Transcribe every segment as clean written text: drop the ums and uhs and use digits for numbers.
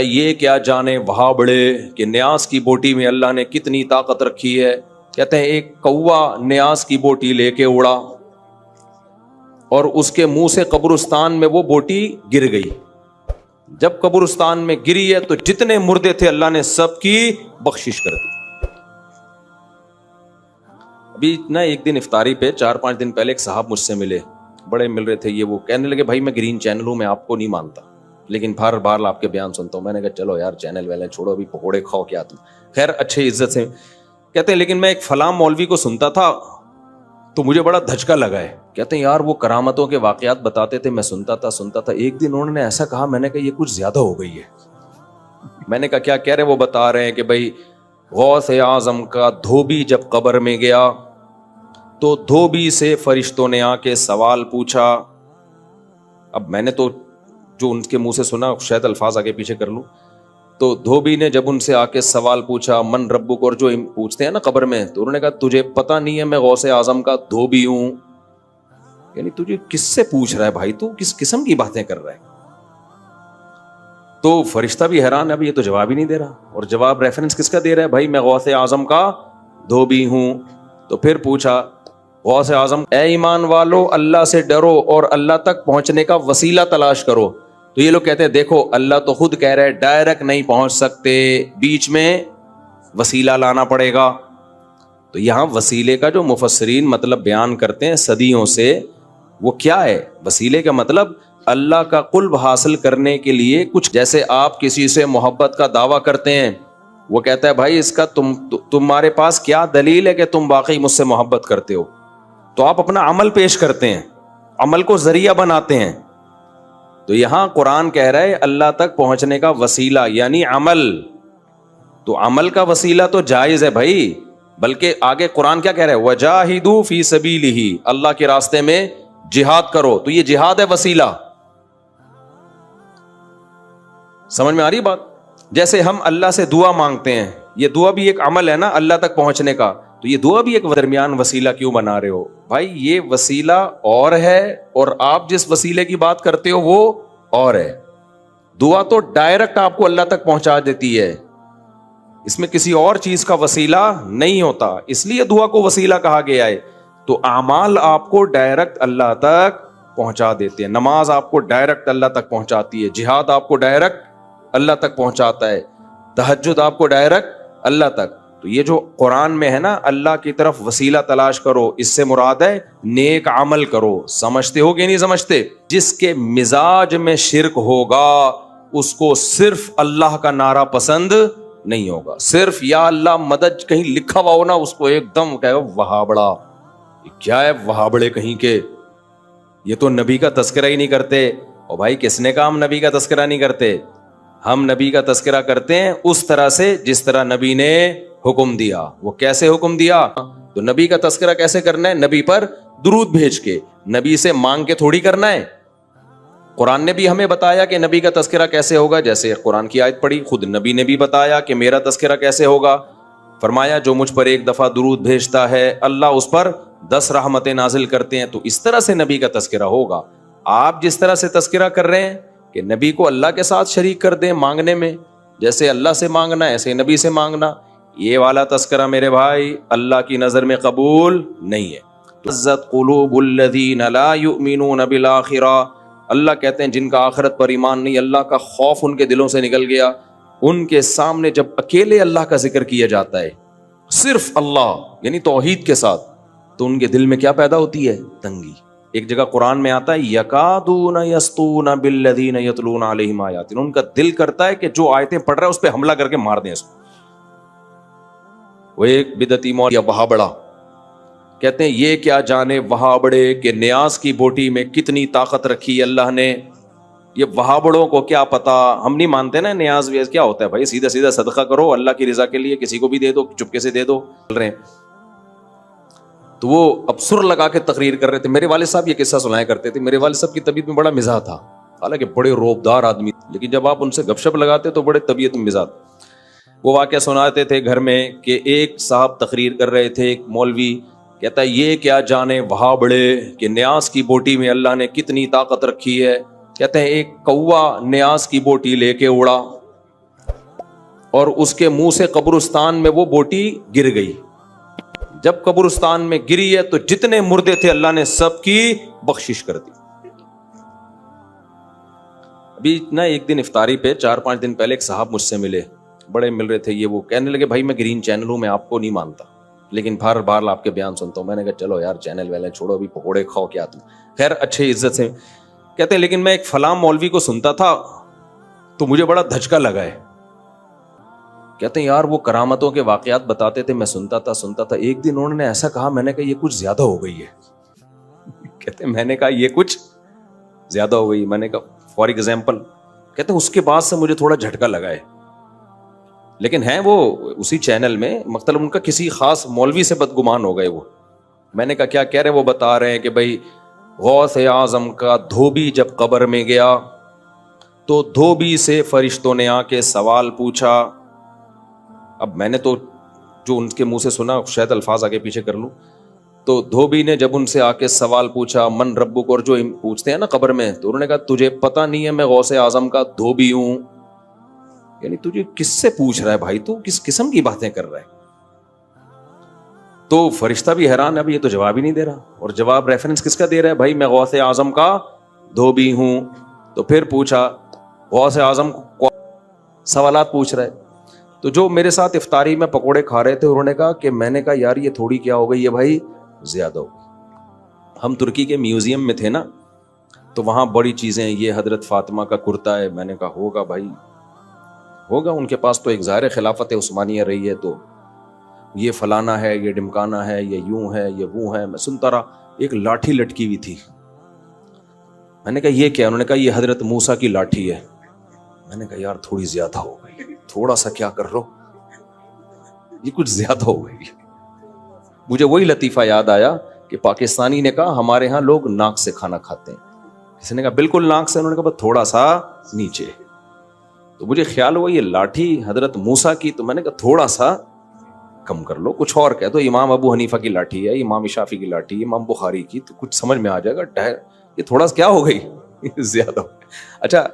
یہ کیا جانے وہاں بڑے کہ نیاز کی بوٹی میں اللہ نے کتنی طاقت رکھی ہے. کہتے ہیں ایک کوا نیاز کی بوٹی لے کے اڑا اور اس کے منہ سے قبرستان میں وہ بوٹی گر گئی. جب قبرستان میں گری ہے تو جتنے مردے تھے اللہ نے سب کی بخشش کر دی. ابھی نا ایک دن افطاری پہ 4-5 دن پہلے ایک صاحب مجھ سے ملے, بڑے مل رہے تھے, یہ وہ کہنے لگے بھائی میں گرین چینل ہوں, میں آپ کو نہیں مانتا لیکن بار بار آپ کے بیان سنتا ہوں. میں نے کہا چلو یار چینل ویلے چھوڑو, ابھی پکوڑے کھاؤ کیا تم. خیر اچھے عزت سے کہتے ہیں لیکن میں ایک فلاں مولوی کو سنتا تھا تو مجھے بڑا دھچکا لگا ہے. کہتے ہیں یار وہ کرامتوں کے واقعات بتاتے تھے, میں سنتا تھا. ایک دن انہوں نے ایسا کہا, میں نے کہا یہ کچھ زیادہ ہو گئی ہے. میں نے کہا کیا کہہ رہے؟ وہ بتا رہے ہیں کہ بھائی غوث اعظم کا دھوبی جب قبر میں گیا تو دھوبی سے فرشتوں نے آ کے سوال پوچھا. اب میں نے تو جو ان کے منہ سے سنا شاید الفاظ آگے پیچھے کر لوں. تو دھوبی نے جب ان سے آ کے سوال پوچھا من ربک, اور جو پوچھتے ہیں نا قبر میں, تو انہوں نے کہا تجھے پتہ نہیں ہے میں غوث اعظم کا دھوبی ہوں. یعنی تجھے کس سے پوچھ رہا ہے بھائی, تو کس قسم کی باتیں کر رہا ہے؟ تو فرشتہ بھی حیران ہے, ابھی یہ تو جواب ہی نہیں دے رہا, اور جواب ریفرنس کس کا دے رہا ہے؟ بھائی میں غوث اعظم کا دھوبی ہوں. تو پھر پوچھا غوث اعظم, اے ایمان والو اللہ سے ڈرو اور اللہ تک پہنچنے کا وسیلہ تلاش کرو. تو یہ لوگ کہتے ہیں دیکھو اللہ تو خود کہہ رہے ڈائریکٹ نہیں پہنچ سکتے, بیچ میں وسیلہ لانا پڑے گا. تو یہاں وسیلے کا جو مفسرین مطلب بیان کرتے ہیں صدیوں سے, وہ کیا ہے؟ وسیلے کا مطلب اللہ کا قرب حاصل کرنے کے لیے کچھ, جیسے آپ کسی سے محبت کا دعویٰ کرتے ہیں, وہ کہتا ہے بھائی اس کا تمہارے پاس کیا دلیل ہے کہ تم واقعی مجھ سے محبت کرتے ہو؟ تو آپ اپنا عمل پیش کرتے ہیں, عمل کو ذریعہ بناتے ہیں. تو یہاں قرآن کہہ رہا ہے اللہ تک پہنچنے کا وسیلہ یعنی عمل. تو عمل کا وسیلہ تو جائز ہے بھائی, بلکہ آگے قرآن کیا کہہ رہا ہے؟ وجاہدوا فی سبیلہ, اللہ کے راستے میں جہاد کرو. تو یہ جہاد ہے وسیلہ. سمجھ میں آ رہی بات؟ جیسے ہم اللہ سے دعا مانگتے ہیں, یہ دعا بھی ایک عمل ہے نا اللہ تک پہنچنے کا, تو یہ دعا بھی ایک درمیان وسیلہ کیوں بنا رہے ہو بھائی؟ یہ وسیلہ اور ہے اور آپ جس وسیلے کی بات کرتے ہو وہ اور ہے. دعا تو ڈائریکٹ آپ کو اللہ تک پہنچا دیتی ہے, اس میں کسی اور چیز کا وسیلہ نہیں ہوتا, اس لیے دعا کو وسیلہ کہا گیا ہے. تو اعمال آپ کو ڈائریکٹ اللہ تک پہنچا دیتے ہیں, نماز آپ کو ڈائریکٹ اللہ تک پہنچاتی ہے, جہاد آپ کو ڈائریکٹ اللہ تک پہنچاتا ہے, تہجد آپ کو ڈائریکٹ اللہ تک. تو یہ جو قرآن میں ہے نا اللہ کی طرف وسیلہ تلاش کرو, اس سے مراد ہے نیک عمل کرو. سمجھتے ہو کہ نہیں سمجھتے؟ جس کے مزاج میں شرک ہوگا اس کو صرف اللہ کا نعرہ پسند نہیں ہوگا. صرف یا اللہ مدد کہیں لکھا ہوا ہو نا, اس کو ایک دم کہے وہابڑا. کیا ہے وہابڑے کہیں کے, یہ تو نبی کا تذکرہ ہی نہیں کرتے. اور بھائی کس نے کہا ہم نبی کا تذکرہ نہیں کرتے؟ ہم نبی کا تذکرہ کرتے ہیں اس طرح سے جس طرح نبی نے حکم دیا. وہ کیسے حکم دیا؟ تو نبی کا تذکرہ کیسے کرنا ہے؟ نبی پر درود بھیج کے, نبی سے مانگ کے تھوڑی کرنا ہے. قرآن نے بھی ہمیں بتایا کہ نبی کا تذکرہ کیسے ہوگا, جیسے قرآن کی آیت پڑھی, خود نبی نے بھی بتایا کہ میرا تذکرہ کیسے ہوگا. فرمایا جو مجھ پر ایک دفعہ درود بھیجتا ہے اللہ اس پر 10 رحمتیں نازل کرتے ہیں. تو اس طرح سے نبی کا تذکرہ ہوگا. آپ جس طرح سے تذکرہ کر رہے ہیں کہ نبی کو اللہ کے ساتھ شریک کر دیں مانگنے میں, جیسے اللہ سے مانگنا ایسے نبی سے مانگنا, یہ والا تذکرہ میرے بھائی اللہ کی نظر میں قبول نہیں ہے. عزت قلوب الذین لا یؤمنون بالآخرہ, اللہ کہتے ہیں جن کا آخرت پر ایمان نہیں, اللہ کا خوف ان کے دلوں سے نکل گیا. ان کے سامنے جب اکیلے اللہ کا ذکر کیا جاتا ہے, صرف اللہ یعنی توحید کے ساتھ, تو ان کے دل میں کیا پیدا ہوتی ہے؟ تنگی. ایک جگہ قرآن میں آتا ہے یکادون یسطون بالذین یتلون علیہم آیاتنا, ان کا دل کرتا ہے کہ جو آیتیں پڑھ رہا ہے اس پہ حملہ کر کے مار دیں اس کو. وہ ایک بدعتی مولوی وہاں بڑا کہتے ہیں یہ کیا جانے وہاں بڑے کہ نیاز کی بوٹی میں کتنی طاقت رکھی اللہ نے. یہ وہاں بڑوں کو کیا پتا, ہم نہیں مانتے نا نیاز ویاز کیا ہوتا ہے بھائی, سیدھا سیدھا صدقہ کرو اللہ کی رضا کے لیے, کسی کو بھی دے دو, چپکے سے دے دو. تو وہ اب سر لگا کے تقریر کر رہے تھے. میرے والد صاحب یہ قصہ سنایا کرتے تھے. میرے والد صاحب کی طبیعت میں بڑا مزاح تھا, حالانکہ بڑے روبدار آدمی, لیکن جب آپ ان سے گپ شپ لگاتے تو بڑے طبیعت میں مزاح. وہ واقعہ سناتے تھے گھر میں کہ ایک صاحب تقریر کر رہے تھے, ایک مولوی کہتا ہے یہ کیا جانے وہاں بڑے کہ نیاز کی بوٹی میں اللہ نے کتنی طاقت رکھی ہے. کہتے ہیں ایک کوا نیاز کی بوٹی لے کے اڑا اور اس کے منہ سے قبرستان میں وہ بوٹی گر گئی. جب قبرستان میں گری ہے تو جتنے مردے تھے اللہ نے سب کی بخشش کر دی. ابھی نا ایک دن افطاری پہ 4-5 دن پہلے ایک صاحب مجھ سے ملے, بڑے مل رہے تھے, یہ وہ کہنے لگے بھائی میں گرین چینل ہوں, میں آپ کو نہیں مانتا لیکن بار بار آپ کے بیان سنتا ہوں. میں نے کہا چلو یار چینل ویلے چھوڑو, ابھی پکوڑے کھاؤ کیا تم. خیر اچھے عزت سے کہتے ہیں لیکن میں ایک فلاں مولوی کو سنتا تھا تو مجھے بڑا دھچکا لگا ہے. کہتے ہیں یار وہ کرامتوں کے واقعات بتاتے تھے, میں سنتا تھا. ایک دن انہوں نے ایسا کہا, میں نے کہا یہ کچھ زیادہ ہو گئی ہے. کہتے ہیں میں نے کہا یہ کچھ زیادہ ہو گئی. میں نے کہا فار ایگزامپل. کہتے ہیں اس کے بعد سے مجھے تھوڑا جھٹکا لگا ہے. لیکن ہیں وہ اسی چینل میں, مطلب ان کا کسی خاص مولوی سے بدگمان ہو گئے وہ. میں نے کہا کیا کہہ رہے ہیں؟ وہ بتا رہے ہیں کہ بھائی غوث اعظم کا دھوبی جب قبر میں گیا تو دھوبی سے فرشتوں نے آ کے سوال پوچھا. اب میں نے تو جو ان کے منہ سے سنا شاید الفاظ آگے پیچھے کر لوں. تو دھوبی نے جب ان سے آ کے سوال پوچھا من ربک, اور جو پوچھتے ہیں نا قبر میں, تو انہوں نے کہا تجھے پتہ نہیں ہے میں غوث اعظم کا دھوبی ہوں. یعنی تجھے کس سے پوچھ رہا ہے بھائی, تو کس قسم کی باتیں کر رہا ہے؟ تو فرشتہ بھی حیران ہے, اب یہ تو جواب ہی نہیں دے رہا. اور جواب ریفرنس کس کا دے رہا ہے؟ بھائی میں غوث اعظم کا دھوبی ہوں. تو پھر پوچھا غوث اعظم کو سوالات پوچھ رہا ہے. تو جو میرے ساتھ افطاری میں پکوڑے کھا رہے تھے انہوں نے کہا کہ میں نے کہا یار یہ تھوڑی کیا ہو گئی ہے بھائی, زیادہ ہو. ہم ترکی کے میوزیم میں تھے نا, تو وہاں بڑی چیزیں, یہ حضرت فاطمہ کا کرتا ہے. میں نے کہا ہوگا بھائی ہوگا, ان کے پاس تو ایک ظاہر خلافت عثمانیہ رہی ہے, تو یہ فلانا ہے, یہ ڈمکانا ہے, یہ یوں ہے, یہ وہ ہے. میں سنتا رہا. ایک لاٹھی لٹکی ہوئی تھی. میں نے کہا یہ کیا؟ انہوں نے کہا یہ حضرت موسیٰ کی لاٹھی ہے. میں نے کہا یار تھوڑی زیادہ ہو گئی, تھوڑا سا کیا کر لو, یہ کچھ زیادہ ہو گئی. مجھے وہی لطیفہ یاد آیا کہ پاکستانی نے کہا ہمارے ہاں لوگ ناک سے کھانا کھاتے ہیں. کسی نے کہا بالکل ناک سے, انہوں نے کہا بس تھوڑا سا نیچے. تو مجھے خیال ہوا یہ لاٹھی حضرت موسیٰ کی, تو میں نے کہا تھوڑا سا کم کر لو, کچھ اور کہہ دو, امام ابو حنیفہ کی لاٹھی ہے, امام شافعی کی لاٹھی ہے, امام بخاری کی, تو کچھ سمجھ میں آ جائے گا. یہ تھوڑا سا کیا ہو گئی, زیادہ ہو. اچھا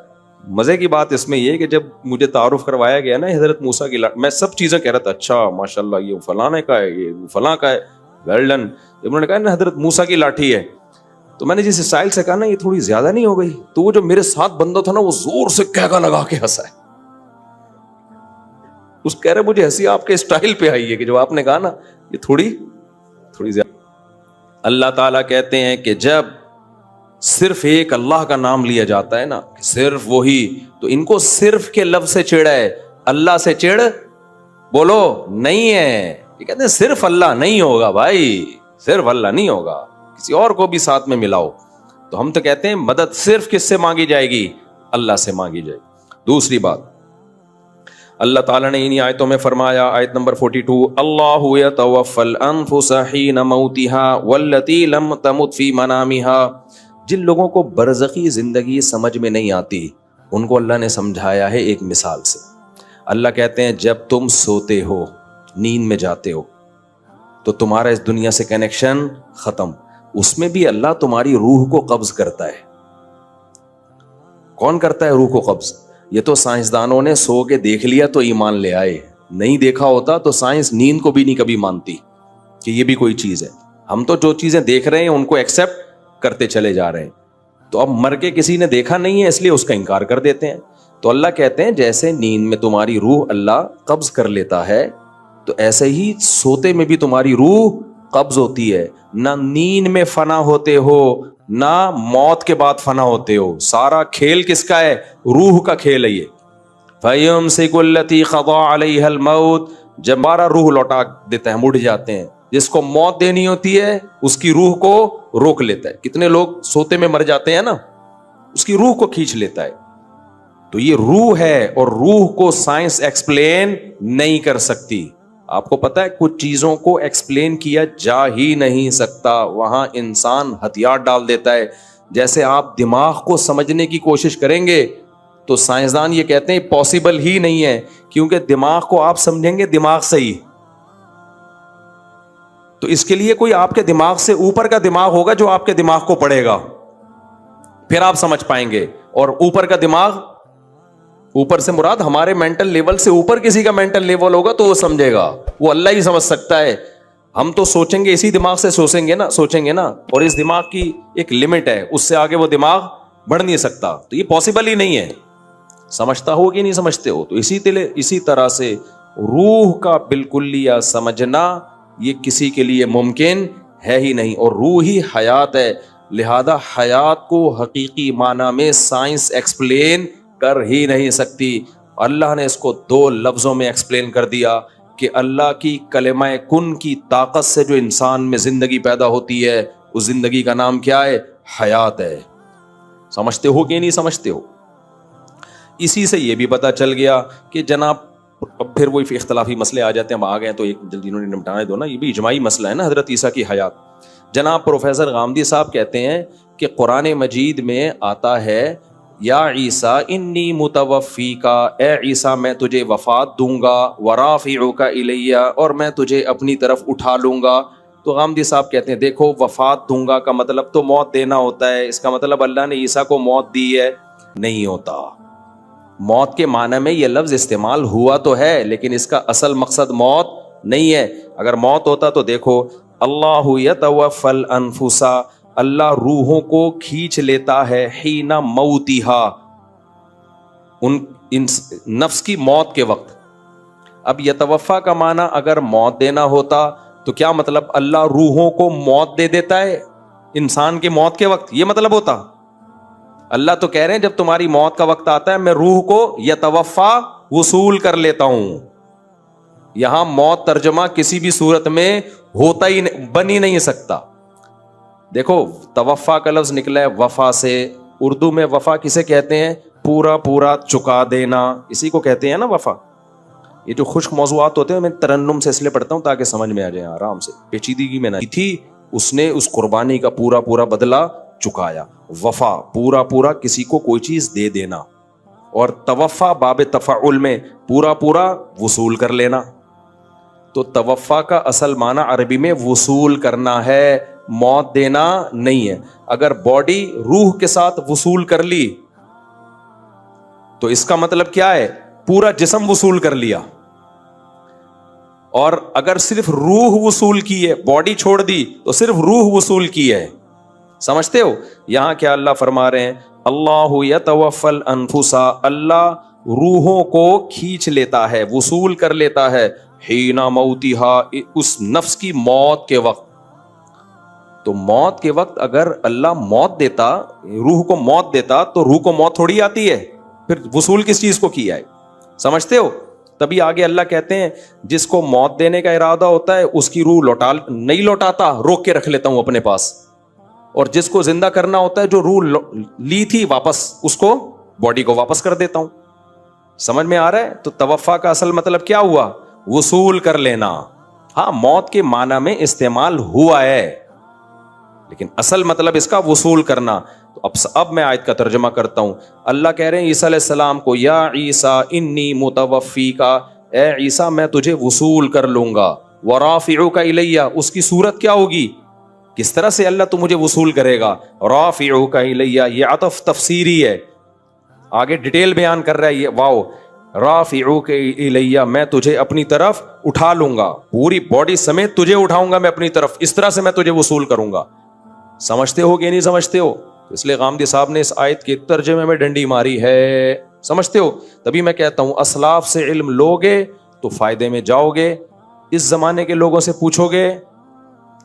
مزے کی بات اس میں یہ کہ جب مجھے تعارف کروایا گیا نا حضرت موسیٰ کی لاٹھی, میں سب چیزیں کہہ رہا تھا, اچھا ماشاءاللہ یہ فلانے کا ہے, یہ فلاں کا ہے, ویل ڈن. جب انہوں نے کہا نا حضرت موسیٰ کی لاٹھی ہے, تو میں نے جس اسٹائل سے کہا نا یہ تھوڑی زیادہ نہیں ہو گئی, تو وہ جو میرے ساتھ بندہ تھا نا وہ زور سے کہگا لگا کے ہنسا ہے. اس کہہ رہے مجھے ہنسی آپ کے اسٹائل پہ آئی ہے کہ جو آپ نے کہا نا یہ تھوڑی زیادہ. اللہ تعالیٰ کہتے ہیں کہ جب صرف ایک اللہ کا نام لیا جاتا ہے نا, صرف وہی, تو ان کو صرف کے لفظ سے چڑ ہے, اللہ سے چڑ بولو نہیں ہے. یہ کہتے ہیں صرف اللہ نہیں ہوگا بھائی, صرف اللہ نہیں ہوگا, کسی اور کو بھی ساتھ میں ملاؤ. تو ہم تو کہتے ہیں مدد صرف کس سے مانگی جائے گی؟ اللہ سے مانگی جائے گی. دوسری بات اللہ تعالیٰ نے انہی آیتوں میں فرمایا, آیت نمبر 42, اللہ یتوفی الانفس حین موتها والتی لم تمت فی منامها. جن لوگوں کو برزخی زندگی سمجھ میں نہیں آتی ان کو اللہ نے سمجھایا ہے ایک مثال سے. اللہ کہتے ہیں جب تم سوتے ہو, نیند میں جاتے ہو, تو تمہارا اس دنیا سے کنیکشن ختم. اس میں بھی اللہ تمہاری روح کو قبض کرتا ہے. کون کرتا ہے روح کو قبض؟ یہ تو سائنسدانوں نے سو کے دیکھ لیا تو ایمان لے آئے, نہیں دیکھا ہوتا تو سائنس نیند کو بھی نہیں کبھی مانتی کہ یہ بھی کوئی چیز ہے. ہم تو جو چیزیں دیکھ رہے ہیں ان کو ایکسپٹ کرتے چلے جا رہے ہیں. تو اب مر کے کسی نے دیکھا نہیں ہے اس لیے اس کا انکار کر دیتے ہیں. تو اللہ کہتے ہیں جیسے نیند میں تمہاری روح اللہ قبض کر لیتا ہے, تو ایسے ہی سوتے میں بھی تمہاری روح قبض ہوتی ہے. نہ نیند میں فنا ہوتے ہو نہ موت کے بعد فنا ہوتے ہو. سارا کھیل کس کا ہے؟ روح کا کھیل ہے یہ. فَيُمْسِكُ الَّتِي قَضَىٰ عَلَيْهَا الْمَوْتِ, جب ہمارا روح لوٹا دیتا ہے, مڑ جاتے ہیں. جس کو موت دینی ہوتی ہے اس کی روح کو روک لیتا ہے. کتنے لوگ سوتے میں مر جاتے ہیں نا, اس کی روح کو کھینچ لیتا ہے. تو یہ روح ہے, اور روح کو سائنس ایکسپلین نہیں کر سکتی. آپ کو پتا ہے کچھ چیزوں کو ایکسپلین کیا جا ہی نہیں سکتا, وہاں انسان ہتھیار ڈال دیتا ہے. جیسے آپ دماغ کو سمجھنے کی کوشش کریں گے تو سائنسدان یہ کہتے ہیں پاسبل ہی نہیں ہے, کیونکہ دماغ کو آپ سمجھیں گے دماغ سے ہی, تو اس کے لیے کوئی آپ کے دماغ سے اوپر کا دماغ ہوگا جو آپ کے دماغ کو پڑھے گا, پھر آپ سمجھ پائیں گے. اور اوپر کا دماغ اوپر سے مراد ہمارے مینٹل لیول سے اوپر کسی کا مینٹل لیول ہوگا تو وہ سمجھے گا, وہ اللہ ہی سمجھ سکتا ہے. ہم تو سوچیں گے اسی دماغ سے سوچیں گے نا, اور اس دماغ کی ایک لمٹ ہے, اس سے آگے وہ دماغ بڑھ نہیں سکتا, تو یہ پاسبل ہی نہیں ہے. سمجھتا ہو کہ نہیں سمجھتے ہو؟ تو اسی طرح سے روح کا بالکلیہ سمجھنا یہ کسی کے لیے ممکن ہے ہی نہیں, اور روح ہی حیات ہے. لہذا حیات کو حقیقی معنی میں سائنس ایکسپلین کر ہی نہیں سکتی. اللہ نے اس کو 2 لفظوں میں ایکسپلین کر دیا کہ اللہ کی کلمہ کن کی طاقت سے جو انسان میں زندگی پیدا ہوتی ہے, اس زندگی کا نام کیا ہے؟ حیات ہے. سمجھتے ہو کہ نہیں سمجھتے ہو؟ اسی سے یہ بھی پتا چل گیا کہ جناب, اب پھر وہی اختلافی مسئلے آ جاتے ہیں, ہم آ گئے تو ایک جلدی انہوں نے نمٹانے دو نا, یہ بھی اجماعی مسئلہ ہے نا حضرت عیسیٰ کی حیات. جناب پروفیسر غامدی صاحب کہتے ہیں کہ قرآن مجید میں آتا ہے یا عیسیٰ انی متوفیکا, اے عیسیٰ میں تجھے وفات دوں گا, ورافعک الیہ, اور میں تجھے اپنی طرف اٹھا لوں گا. تو غامدی صاحب کہتے ہیں دیکھو, وفات دوں گا کا مطلب تو موت دینا ہوتا ہے, اس کا مطلب اللہ نے عیسیٰ کو موت دی ہے نہیں ہوتا. موت کے معنی میں یہ لفظ استعمال ہوا تو ہے, لیکن اس کا اصل مقصد موت نہیں ہے. اگر موت ہوتا تو دیکھو, اللہ یتوفی الانفس, اللہ روحوں کو کھینچ لیتا ہے, حین موتہا, ان نفس کی موت کے وقت. اب یتوفا کا معنی اگر موت دینا ہوتا تو کیا مطلب اللہ روحوں کو موت دے دیتا ہے انسان کی موت کے وقت, یہ مطلب ہوتا؟ اللہ تو کہہ رہے ہیں جب تمہاری موت کا وقت آتا ہے میں روح کو یتوفا وصول کر لیتا ہوں. یہاں موت ترجمہ کسی بھی صورت میں ہوتا ہی بن ہی نہیں سکتا. دیکھو توفا کا لفظ نکلا ہے وفا سے, اردو میں وفا کسے کہتے ہیں؟ پورا چکا دینا, اسی کو کہتے ہیں نا وفا. یہ جو خشک موضوعات ہوتے ہیں میں ترنم سے اس لیے پڑھتا ہوں تاکہ سمجھ میں آ جائے آرام سے, پیچیدگی میں نہیں تھی. اس نے اس قربانی کا پورا بدلہ چکایا. وفا پورا کسی کو کوئی چیز دے دینا, اور توفا باب تفعل میں پورا وصول کر لینا. تو توفا کا اصل معنی عربی میں وصول کرنا ہے, موت دینا نہیں ہے. اگر باڈی روح کے ساتھ وصول کر لی تو اس کا مطلب کیا ہے؟ پورا جسم وصول کر لیا. اور اگر صرف روح وصول کی ہے, باڈی چھوڑ دی, تو صرف روح وصول کی ہے. سمجھتے ہو یہاں کیا اللہ فرما رہے ہیں؟ اللہ یتوفی الانفس, اللہ روحوں کو کھینچ لیتا ہے, وصول کر لیتا ہے, حین موتہا, اس نفس کی موت کے وقت. تو موت کے وقت اگر اللہ موت دیتا, روح کو موت دیتا, تو روح کو موت تھوڑی آتی ہے, پھر وصول کس چیز کو کیا ہے؟ سمجھتے ہو؟ تبھی آگے اللہ کہتے ہیں جس کو موت دینے کا ارادہ ہوتا ہے اس کی روح نہیں لوٹاتا, روک کے رکھ لیتا ہوں اپنے پاس. اور جس کو زندہ کرنا ہوتا ہے, جو روح لی تھی واپس, اس کو باڈی کو واپس کر دیتا ہوں. سمجھ میں آ رہا ہے؟ تو توفا کا اصل مطلب کیا ہوا؟ وصول کر لینا. ہاں موت کے معنی میں استعمال ہوا ہے, لیکن اصل مطلب اس کا وصول کرنا. تو اب میں آیت کا ترجمہ کرتا ہوں. اللہ کہہ رہے ہیں عیسیٰ علیہ السلام کو, یا عیسیٰ انی متوفیکا, اے عیسیٰ میں تجھے وصول کر لوں گا, ورافعک الیہ, اس کی صورت کیا ہوگی؟ کس طرح سے اللہ تو مجھے وصول کرے گا؟ رافعک الیہ, یہ عطف تفسیری ہے, آگے ڈیٹیل بیان کر رہا ہے یہ. واو, رافعک الیہ, میں تجھے اپنی طرف اٹھا لوں گا, پوری باڈی سمیت تجھے اٹھاؤں گا میں اپنی طرف, اس طرح سے میں تجھے وصول کروں گا. سمجھتے ہو کہ نہیں سمجھتے ہو؟ اس لیے غامدی صاحب نے اس آیت کے ترجمے میں ڈنڈی ماری ہے. سمجھتے ہو؟ تبھی میں کہتا ہوں اسلاف سے علم لوگے تو فائدے میں جاؤ گے, اس زمانے کے لوگوں سے پوچھو گے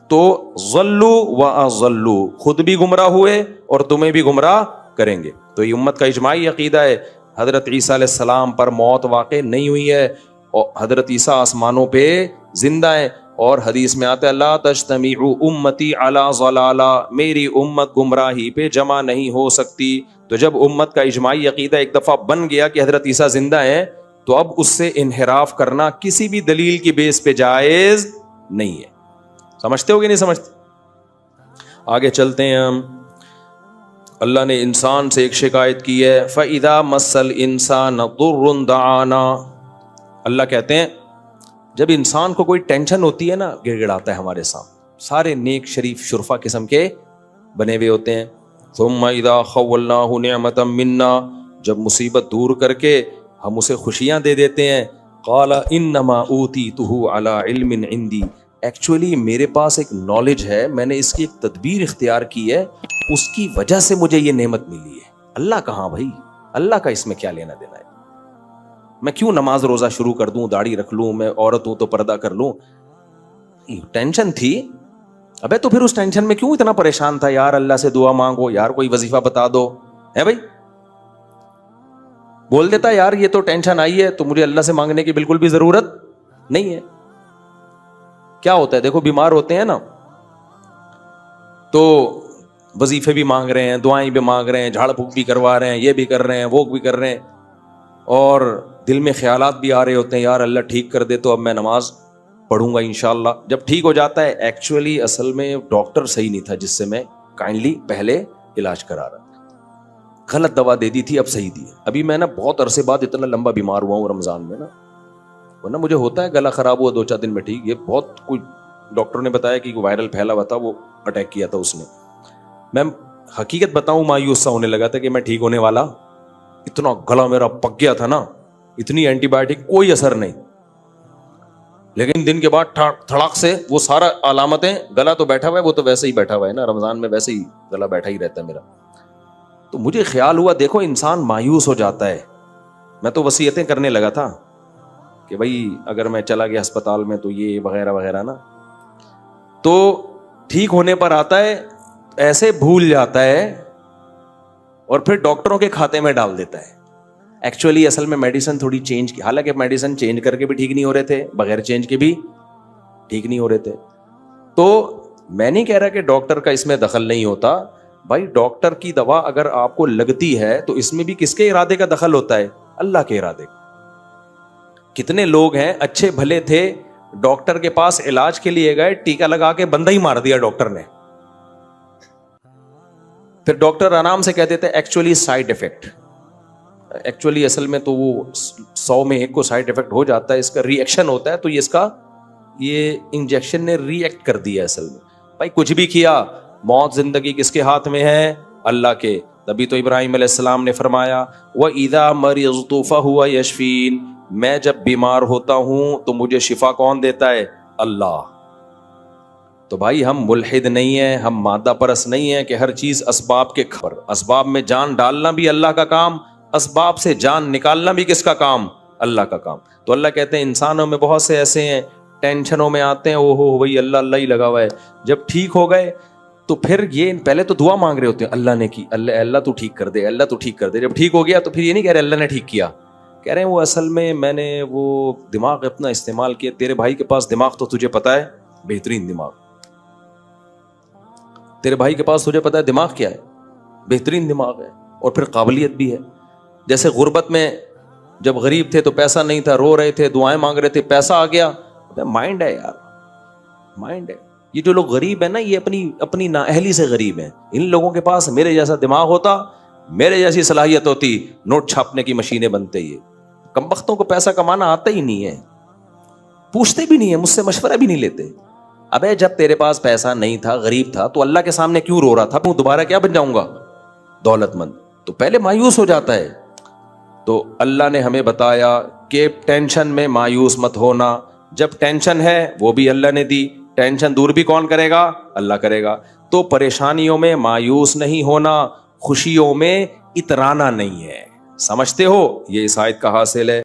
تو ضلوا واضلوا, خود بھی گمراہ ہوئے اور تمہیں بھی گمراہ کریں گے. تو یہ امت کا اجماعی عقیدہ ہے. حضرت عیسیٰ علیہ السلام پر موت واقع نہیں ہوئی ہے, اور حضرت عیسیٰ آسمانوں پہ زندہ ہیں. اور حدیث میں آتا ہے لا تجتمع امتی علی ضلالہ, میری امت گمراہی پہ جمع نہیں ہو سکتی. تو جب امت کا اجماعی عقیدہ ایک دفعہ بن گیا کہ حضرت عیسیٰ زندہ ہیں, تو اب اس سے انحراف کرنا کسی بھی دلیل کی بیس پہ جائز نہیں ہے. سمجھتے ہو کہ نہیں سمجھتے؟ آگے چلتے ہیں ہم. اللہ نے انسان سے ایک شکایت کی ہے, فَإِذَا مَسَّ الْإِنسَانَ ضُرٌّ دَعَانَا. اللہ کہتے ہیں جب انسان کو کوئی ٹینشن ہوتی ہے نا, گڑ گڑاتا ہے ہمارے سامنے. سارے نیک شریف شرفا قسم کے بنے ہوئے ہوتے ہیں. ثُمَّ إِذَا خَوَّلْنَاهُ نِعْمَةً مِنَّا, جب مصیبت دور کر کے ہم اسے خوشیاں دے دیتے ہیں. قال انما اوتیتہ علی علم عندی, ایکچولی میرے پاس ایک نالج ہے, میں نے اس کی ایک تدبیر اختیار کی ہے, اس کی وجہ سے مجھے یہ نعمت ملی ہے. اللہ کہاں بھائی, اللہ کا اس میں کیا لینا دینا ہے؟ میں کیوں نماز روزہ شروع کر دوں, داڑھی رکھ لوں, میں عورت ہوں تو پردہ کر لوں؟ ٹینشن تھی. ابے تو پھر اس ٹینشن میں کیوں اتنا پریشان تھا؟ یار اللہ سے دعا مانگو, یار کوئی وظیفہ بتا دو, ہے بھائی؟ بول دیتا یار یہ تو ٹینشن آئی ہے تو مجھے اللہ سے مانگنے کی بالکل بھی ضرورت نہیں ہے. کیا ہوتا ہے دیکھو, بیمار ہوتے ہیں نا تو وظیفے بھی مانگ رہے ہیں, دعائیں بھی مانگ رہے ہیں, جھاڑ پھونک بھی کروا رہے ہیں, یہ بھی کر رہے ہیں, وہ بھی کر رہے ہیں, اور دل میں خیالات بھی آ رہے ہوتے ہیں, یار اللہ ٹھیک کر دے تو اب میں نماز پڑھوں گا انشاءاللہ. جب ٹھیک ہو جاتا ہے, ایکچولی اصل میں ڈاکٹر صحیح نہیں تھا جس سے میں کائنڈلی پہلے علاج کرا رہا تھا, غلط دوا دے دی تھی, اب صحیح دی. ابھی میں نا بہت عرصے بعد اتنا لمبا بیمار ہوا ہوں رمضان میں نا, ورنہ مجھے ہوتا ہے گلا خراب ہوا 2-4 دن میں ٹھیک, یہ بہت کوئی ڈاکٹر نے بتایا کہ وائرل پھیلا ہوا تھا, وہ اٹیک کیا تھا اس نے. میں حقیقت بتاؤں مایوس سا ہونے لگا تھا کہ میں ٹھیک ہونے والا, اتنا گلا میرا پک گیا تھا نا, اتنی اینٹی بایوٹک کوئی اثر نہیں. لیکن دن کے بعد تھڑاک سے وہ سارا علامتیں, گلا تو بیٹھا ہوا ہے, وہ تو ویسے ہی بیٹھا ہوا ہے نا, رمضان میں ویسے ہی گلا بیٹھا ہی رہتا ہے میرا. تو مجھے خیال ہوا دیکھو انسان مایوس ہو جاتا ہے. میں تو وصیتیں کرنے لگا تھا کہ بھائی اگر میں چلا گیا ہسپتال میں تو یہ وغیرہ وغیرہ نا. تو ٹھیک ہونے پر آتا ہے ایسے بھول جاتا ہے اور پھر ڈاکٹروں کے کھاتے میں ڈال دیتا ہے. ایکچولی اصل میں میڈیسن تھوڑی چینج کی, حالانکہ میڈیسن چینج کر کے بھی ٹھیک نہیں ہو رہے تھے, بغیر چینج کے بھی ٹھیک نہیں ہو رہے تھے. تو میں نہیں کہہ رہا کہ ڈاکٹر کا اس میں دخل نہیں ہوتا بھائی, ڈاکٹر کی دوا اگر آپ کو لگتی ہے تو اس میں بھی کس کے ارادے کا دخل ہوتا ہے؟ اللہ کے ارادے. کتنے لوگ ہیں اچھے بھلے تھے, ڈاکٹر کے پاس علاج کے لیے گئے, ٹیکا لگا کے بندہ ہی مار دیا ڈاکٹر نے. پھر ڈاکٹر آرام سے کہتے تھے ایکچولی سائیڈ افیکٹ. ایکچولی اصل میں تو وہ 100 میں 1 کو سائیڈ افیکٹ ہو جاتا ہے, اس کا ری ایکشن ہوتا ہے, تو یہ اس کا یہ انجیکشن نے ری ایکٹ کر دیا. اصل میں بھائی کچھ بھی کیا, موت زندگی کس کے ہاتھ میں ہے؟ اللہ کے. تبھی تو ابراہیم علیہ السلام نے فرمایا وَإِذَا مَرِضْتُ فَهُوَ يَشْفِينِ, میں جب بیمار ہوتا ہوں تو مجھے شفا کون دیتا ہے؟ اللہ. تو بھائی ہم ملحد نہیں ہیں, ہم مادہ پرست نہیں ہیں کہ ہر چیز اسباب کے خبر. اسباب میں جان ڈالنا بھی اللہ کا کام, اسباب سے جان نکالنا بھی کس کا کام؟ اللہ کا کام. تو اللہ کہتے ہیں انسانوں میں بہت سے ایسے ہیں ٹینشنوں میں آتے ہیں, او ہو بھائی اللہ اللہ ہی لگا ہوا ہے. جب ٹھیک ہو گئے تو پھر یہ پہلے تو دعا مانگ رہے ہوتے ہیں, اللہ نے کی, اللہ تو ٹھیک کر دے, اللہ تو ٹھیک کر دے. جب ٹھیک ہو گیا تو پھر یہ نہیں کہہ رہے اللہ نے ٹھیک کیا, کہہ رہے ہیں وہ اصل میں نے وہ دماغ اپنا استعمال کیا. تیرے بھائی کے پاس دماغ تو تجھے پتا ہے بہترین دماغ, تیرے بھائی کے پاس تجھے پتا ہے دماغ کیا ہے, بہترین دماغ ہے, اور پھر قابلیت بھی ہے. جیسے غربت میں جب غریب تھے تو پیسہ نہیں تھا, رو رہے تھے, دعائیں مانگ رہے تھے, پیسہ آ گیا. مائنڈ ہے یار, مائنڈ ہے. یہ جو لوگ غریب ہیں نا یہ اپنی نااہلی سے غریب ہیں. ان لوگوں کے پاس میرے جیسا دماغ ہوتا, میرے جیسی صلاحیت ہوتی, نوٹ چھاپنے کی مشینیں بنتے. یہ کمبختوں کو پیسہ کمانا آتا ہی نہیں ہے, پوچھتے بھی نہیں ہے, مجھ سے مشورہ بھی نہیں لیتے. ابے جب تیرے پاس پیسہ نہیں تھا, غریب تھا, تو اللہ کے سامنے کیوں رو رہا تھا؟ میں دوبارہ کیا بن جاؤں گا؟ دولت مند. تو پہلے مایوس ہو جاتا ہے. تو اللہ نے ہمیں بتایا کہ ٹینشن میں مایوس مت ہونا. جب ٹینشن ہے وہ بھی اللہ نے دی, ٹینشن دور بھی کون کرے گا؟ اللہ کرے گا. تو پریشانیوں میں مایوس نہیں ہونا, خوشیوں میں اترانا نہیں ہے. سمجھتے ہو؟ یہ اس آیت کا حاصل ہے.